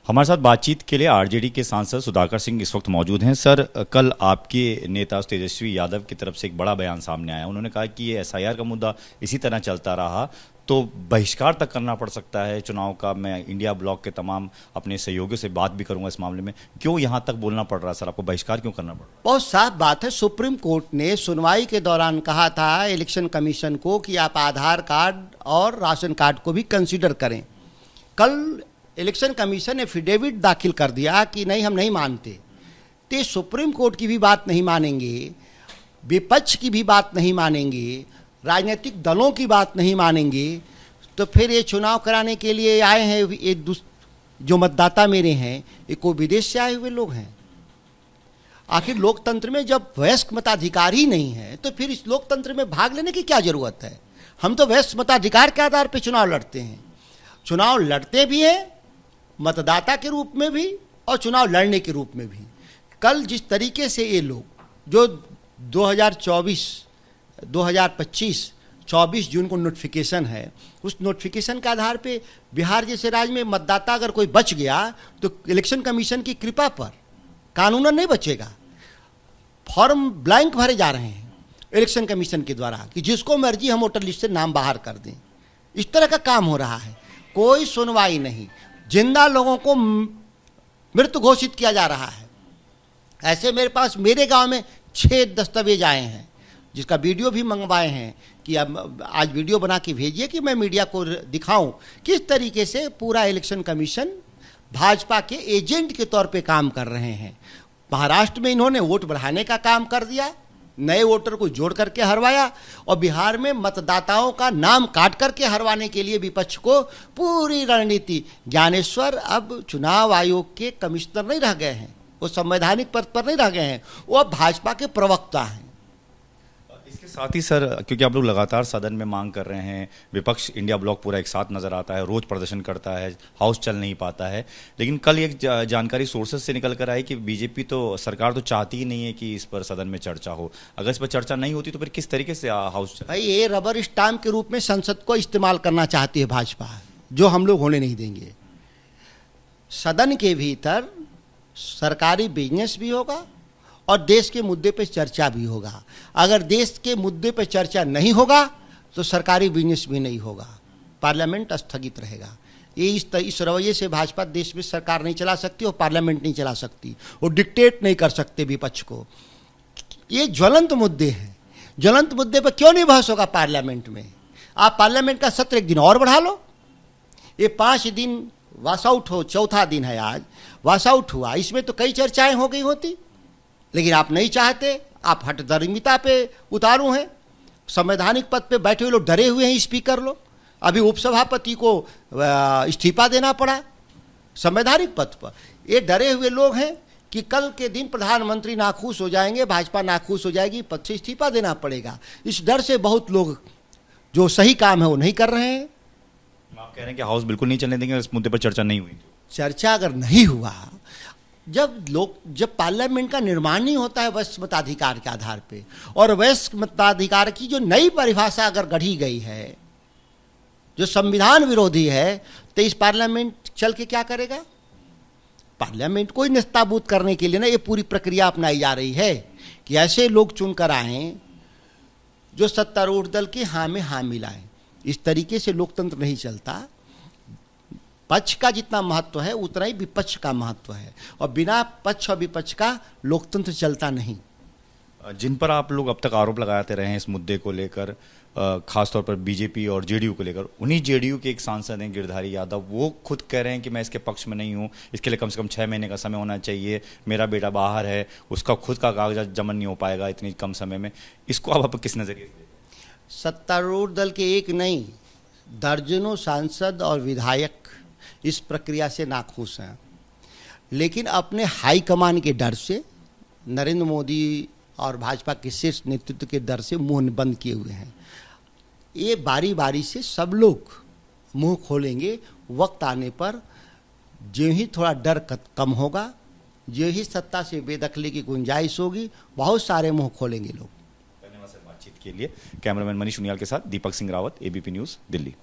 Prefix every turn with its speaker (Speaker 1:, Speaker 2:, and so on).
Speaker 1: हमारे साथ बातचीत के लिए आरजेडी के सांसद सुधाकर सिंह इस वक्त मौजूद हैं। सर, कल आपके नेता तेजस्वी यादव की तरफ से एक बड़ा बयान सामने आया। उन्होंने कहा कि ये एसआईआर का मुद्दा इसी तरह चलता रहा तो बहिष्कार तक करना पड़ सकता है चुनाव का। मैं इंडिया ब्लॉक के तमाम अपने सहयोगियों से बात भी करूंगा इस मामले में। क्यों यहाँ तक बोलना पड़ रहा है सर? आपको बहिष्कार क्यों करना पड़ रहा है?
Speaker 2: बहुत साफ बात है। सुप्रीम कोर्ट ने सुनवाई के दौरान कहा था इलेक्शन कमीशन को कि आप आधार कार्ड और राशन कार्ड को भी कंसीडर करें। कल इलेक्शन कमीशन ने एफिडेविट दाखिल कर दिया कि नहीं, हम नहीं मानते। तो सुप्रीम कोर्ट की भी बात नहीं मानेंगे, विपक्ष की भी बात नहीं मानेंगे, राजनीतिक दलों की बात नहीं मानेंगे, तो फिर ये चुनाव कराने के लिए आए हैं ये जो मतदाता मेरे हैं, ये कोई विदेश से आए हुए लोग हैं। आखिर लोकतंत्र में जब वयस्क मताधिकार ही नहीं है तो फिर इस लोकतंत्र में भाग लेने की क्या जरूरत है? हम तो वयस्क मताधिकार के आधार पर चुनाव लड़ते हैं। चुनाव लड़ते भी हैं मतदाता के रूप में भी और चुनाव लड़ने के रूप में भी। कल जिस तरीके से ये लोग जो 24 जून को नोटिफिकेशन है, उस नोटिफिकेशन के आधार पे बिहार जैसे राज्य में मतदाता अगर कोई बच गया तो इलेक्शन कमीशन की कृपा पर कानूनन नहीं बचेगा। फॉर्म ब्लैंक भरे जा रहे हैं इलेक्शन कमीशन के द्वारा कि जिसको मर्जी हम वोटर लिस्ट से नाम बाहर कर दें। इस तरह का काम हो रहा है, कोई सुनवाई नहीं। जिंदा लोगों को मृत घोषित किया जा रहा है। ऐसे मेरे पास मेरे गांव में 6 दस्तावेज आए हैं जिसका वीडियो भी मंगवाए हैं कि अब आज वीडियो बना के भेजिए कि मैं मीडिया को दिखाऊं किस तरीके से पूरा इलेक्शन कमीशन भाजपा के एजेंट के तौर पे काम कर रहे हैं। महाराष्ट्र में इन्होंने वोट बढ़ाने का काम कर दिया, नए वोटर को जोड़ करके हरवाया, और बिहार में मतदाताओं का नाम काट करके हरवाने के लिए विपक्ष को पूरी रणनीति। ज्ञानेश्वर अब चुनाव आयोग के कमिश्नर नहीं रह गए हैं, वो संवैधानिक पद पर नहीं रह गए हैं, वो अब भाजपा के प्रवक्ता हैं।
Speaker 1: इसके साथ ही सर, क्योंकि आप लोग लगातार सदन में मांग कर रहे हैं, विपक्ष इंडिया ब्लॉक पूरा एक साथ नजर आता है, रोज प्रदर्शन करता है, हाउस चल नहीं पाता है, लेकिन कल एक जानकारी सोर्सेज से निकल कर आई कि बीजेपी तो सरकार तो चाहती ही नहीं है कि इस पर सदन में चर्चा हो। अगर इस पर चर्चा नहीं होती तो फिर किस तरीके से हाउस चले?
Speaker 2: भाई, ये रबर स्टाम्प के रूप में संसद को इस्तेमाल करना चाहती है भाजपा, जो हम लोग होने नहीं देंगे। सदन के भीतर सरकारी बिजनेस भी होगा और देश के मुद्दे पर चर्चा भी होगा। अगर देश के मुद्दे पर चर्चा नहीं होगा तो सरकारी बिजनेस भी नहीं होगा, पार्लियामेंट स्थगित रहेगा। ये इस रवैये से भाजपा देश में सरकार नहीं चला सकती और पार्लियामेंट नहीं चला सकती, वो डिक्टेट नहीं कर सकते विपक्ष को। ये ज्वलंत मुद्दे हैं, ज्वलंत मुद्दे पर क्यों नहीं बहस होगा पार्लियामेंट में? आप पार्लियामेंट का सत्र एक दिन और बढ़ा लो। ये 5 दिन वॉश आउट हो, चौथा दिन है आज वॉश आउट हुआ, इसमें तो कई चर्चाएं हो गई होती, लेकिन आप नहीं चाहते। आप हठधर्मिता पे उतारू हैं। संवैधानिक पद पे बैठे हुए लोग डरे हुए हैं स्पीकर लोग। अभी उपसभापति को इस्तीफा देना पड़ा संवैधानिक पद पर। ये डरे हुए लोग हैं कि कल के दिन प्रधानमंत्री नाखुश हो जाएंगे, भाजपा नाखुश हो जाएगी, पद से इस्तीफा देना पड़ेगा। इस डर से बहुत लोग जो सही काम है वो नहीं कर रहे हैं।
Speaker 1: आप कह रहे हैं कि हाउस बिल्कुल नहीं चलने देंगे इस मुद्दे पर चर्चा नहीं हुई?
Speaker 2: चर्चा अगर नहीं हुआ, जब पार्लियामेंट का निर्माण नहीं होता है वयस्क मताधिकार के आधार पे, और वयस्क मताधिकार की जो नई परिभाषा अगर गढ़ी गई है जो संविधान विरोधी है, तो इस पार्लियामेंट चल के क्या करेगा? पार्लियामेंट को निस्ताबूत करने के लिए ना ये पूरी प्रक्रिया अपनाई जा रही है कि ऐसे लोग चुनकर आए जो सत्तारूढ़ दल के हाँ में हाँ मिलाएं। इस तरीके से लोकतंत्र नहीं चलता। पक्ष का जितना महत्व है उतना ही विपक्ष का महत्व है, और बिना पक्ष और विपक्ष का लोकतंत्र चलता नहीं।
Speaker 1: जिन पर आप लोग अब तक आरोप लगाते रहे हैं इस मुद्दे को लेकर, खासतौर पर बीजेपी और जेडीयू को लेकर, उन्हीं जेडीयू के एक सांसद हैं गिरधारी यादव, वो खुद कह रहे हैं कि मैं इसके पक्ष में नहीं हूँ, इसके लिए कम से कम 6 महीने का समय होना चाहिए, मेरा बेटा बाहर है, उसका खुद का कागजात जमा नहीं हो पाएगा इतनी कम समय में। इसको आप किस नजरिए से?
Speaker 2: सत्तारूढ़ दल के एक नहीं, दर्जनों सांसद और विधायक इस प्रक्रिया से नाखुश हैं, लेकिन अपने हाईकमान के डर से, नरेंद्र मोदी और भाजपा के शीर्ष नेतृत्व के डर से मुंह बंद किए हुए हैं। ये बारी बारी से सब लोग मुंह खोलेंगे। वक्त आने पर जो ही थोड़ा डर कम होगा, जो ही सत्ता से बेदखली की गुंजाइश होगी, बहुत सारे मुंह खोलेंगे लोग।
Speaker 1: धन्यवाद सर बातचीत के लिए। कैमरामैन मनीष उनियाल के साथ दीपक सिंह रावत, एबीपी न्यूज़, दिल्ली।